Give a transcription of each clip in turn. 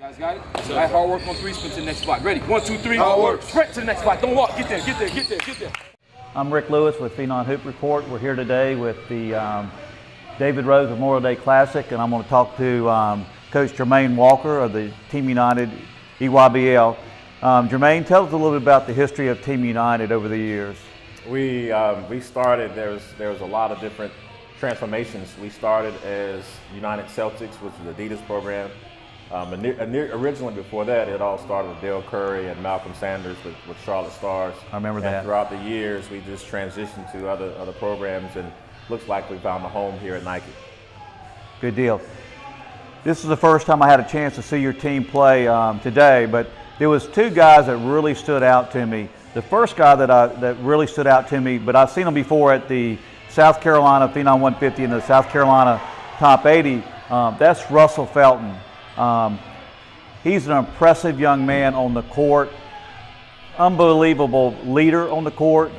Guys got it? All right, hard work on three, sprint to the next spot. Ready? 1, 2, 3. Hard work. Sprint to the next spot. Don't walk. Get there, get there, get there, get there. I'm Rick Lewis with Felton Hoop Report. We're here today with the David Rose Memorial Day Classic, and I'm going to talk to Coach Jermaine Walker of the Team United EYBL. Jermaine, tell us a little bit about the history of Team United over the years. We started, there was a lot of different transformations. We started as United Celtics, which is the Adidas program. Originally before that, it all started with Dale Curry and Malcolm Sanders with Charlotte Stars. I remember that. And throughout the years, we just transitioned to other programs, and looks like we found a home here at Nike. Good deal. This is the first time I had a chance to see your team play today, but there was two guys that really stood out to me. The first guy that really stood out to me, but I've seen him before at the South Carolina Phenom 150 and the South Carolina Top 80. That's Russell Felton. He's an impressive young man on the court, unbelievable leader on the court.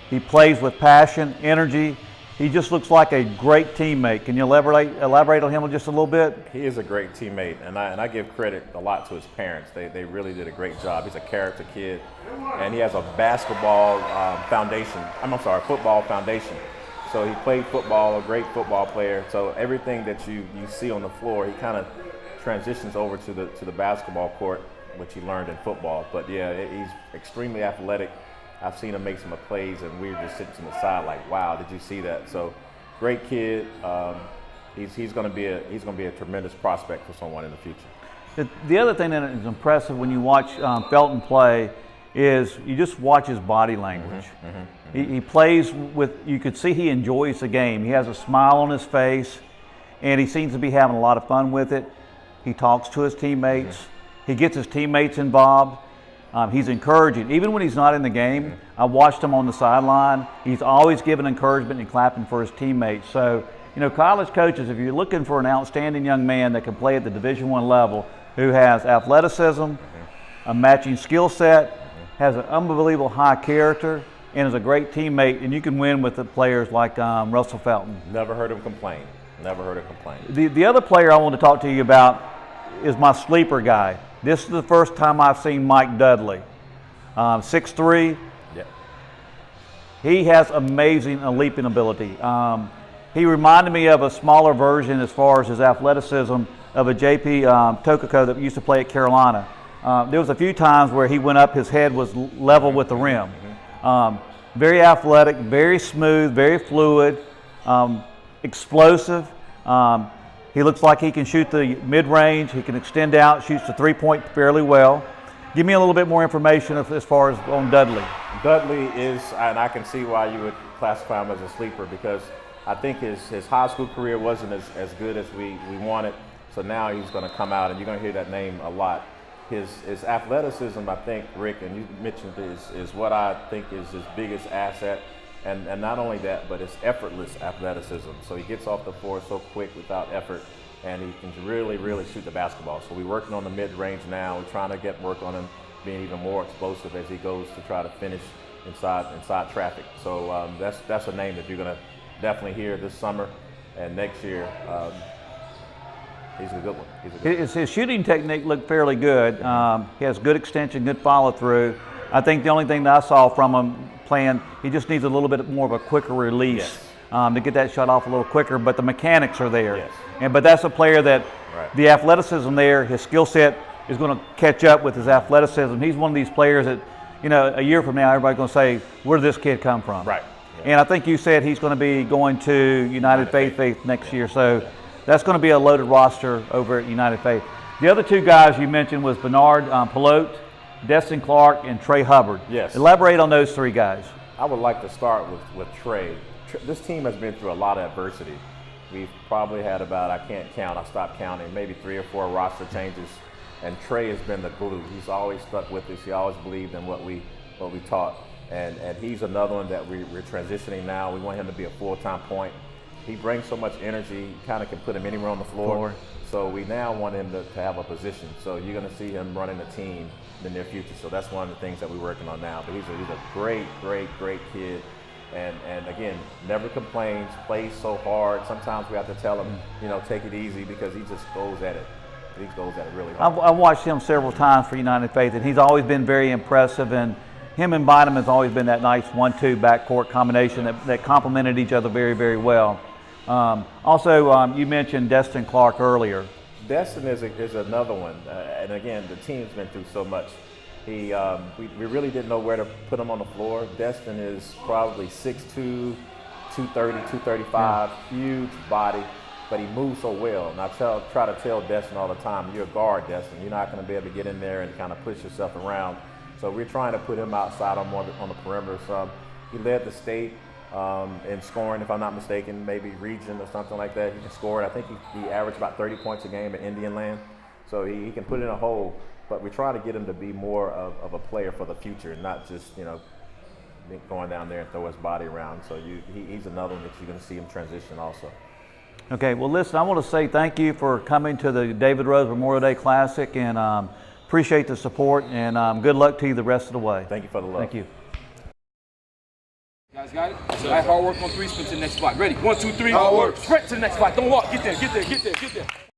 He plays with passion, energy. He just looks like a great teammate. Can you elaborate on him just a little bit? He is a great teammate, and I give credit a lot to his parents. They really did a great job. He's a character kid, and he has a basketball foundation. Football foundation. So he played football, a great football player. So everything that you see on the floor, he kind of transitions over to the basketball court, which he learned in football. But yeah, he's extremely athletic. I've seen him make some plays, and we were just sitting to the side like, wow, did you see that? So great kid. He's going to be a tremendous prospect for someone in the future. The other thing that is impressive when you watch Felton play is you just watch his body language. He plays with, you could see he enjoys the game. He has a smile on his face, and he seems to be having a lot of fun with it. He talks to his teammates. He gets his teammates involved. He's encouraging. Even when he's not in the game, I watched him on the sideline. He's always giving encouragement and clapping for his teammates. So, you know, college coaches, if you're looking for an outstanding young man that can play at the Division I level, who has athleticism, a matching skill set, has an unbelievable high character, and is a great teammate, and you can win with the players like Russell Felton. Never heard him complain. Never heard him complain. The other player I want to talk to you about is my sleeper guy. This is the first time I've seen Mike Dudley. 6'3". Yep. He has amazing leaping ability. He reminded me of a smaller version as far as his athleticism of a J.P. Tokoko that used to play at Carolina. There was a few times where he went up, his head was level with the rim. Very athletic, very smooth, very fluid, explosive. He looks like he can shoot the mid-range. He can extend out, shoots the three-point fairly well. Give me a little bit more information as far as on Dudley. Dudley is, and I can see why you would classify him as a sleeper, because I think his high school career wasn't as good as we wanted. So now he's going to come out, and you're going to hear that name a lot. His athleticism, I think, Rick, and you mentioned is what I think is his biggest asset. And not only that, but it's effortless athleticism. So he gets off the floor so quick without effort, and he can really, really shoot the basketball. So we're working on the mid-range now. We're trying to get work on him being even more explosive as he goes to try to finish inside traffic. So that's a name that you're going to definitely hear this summer and next year. He's a good one. His shooting technique looked fairly good. He has good extension, good follow-through. I think the only thing that I saw from him playing, he just needs a little bit more of a quicker release to get that shot off a little quicker, but the mechanics are there. But that's a player that the athleticism there, his skill set is going to catch up with his athleticism. He's one of these players that, you know, a year from now, everybody's going to say, where did this kid come from? Right. And I think you said he's going to be going to United Faith next year. So that's going to be a loaded roster over at United Faith. The other two guys you mentioned was Bernard Pilote, Destin Clark, and Trey Hubbard. Yes. Elaborate on those three guys. I would like to start with Trey. This team has been through a lot of adversity. We've probably had about, I can't count, I stopped counting, maybe 3 or 4 roster changes. And Trey has been the glue. He's always stuck with us. He always believed in what we taught. And he's another one that we're transitioning now. We want him to be a full-time point. He brings so much energy, kind of can put him anywhere on the floor. So we now want him to have a position. So you're going to see him running the team in the near future. So that's one of the things that we're working on now. But he's a great kid. And again, never complains, plays so hard. Sometimes we have to tell him, you know, take it easy, because he just goes at it. he goes at it really hard. I've watched him several times for United Faith, and he's always been very impressive. And him and Bynum has always been that nice 1-2 backcourt combination that complemented each other very, very well. Also, you mentioned Destin Clark earlier. Destin is another one, and again, the team's been through so much. We really didn't know where to put him on the floor. Destin is probably 6'2", 230, 235, huge body, but he moves so well. And I try to tell Destin all the time, you're a guard, Destin. You're not going to be able to get in there and kind of push yourself around. So we're trying to put him outside on the perimeter. So he led the state in scoring, if I'm not mistaken, maybe region or something like that. He can score it. I think he averaged about 30 points a game in Indian Land. So he can put in a hole. But we try to get him to be more of a player for the future, and not just, going down there and throw his body around. So he's another one that you're going to see him transition also. Okay, well, listen, I want to say thank you for coming to the David Rose Memorial Day Classic, and appreciate the support, and good luck to you the rest of the way. Thank you for the love. Thank you. Guys got it? All right, hard work on 3, sprint to the next spot. Ready? 1, 2, 3. Hard work. Sprint to the next spot. Don't walk. Get there, get there, get there, get there.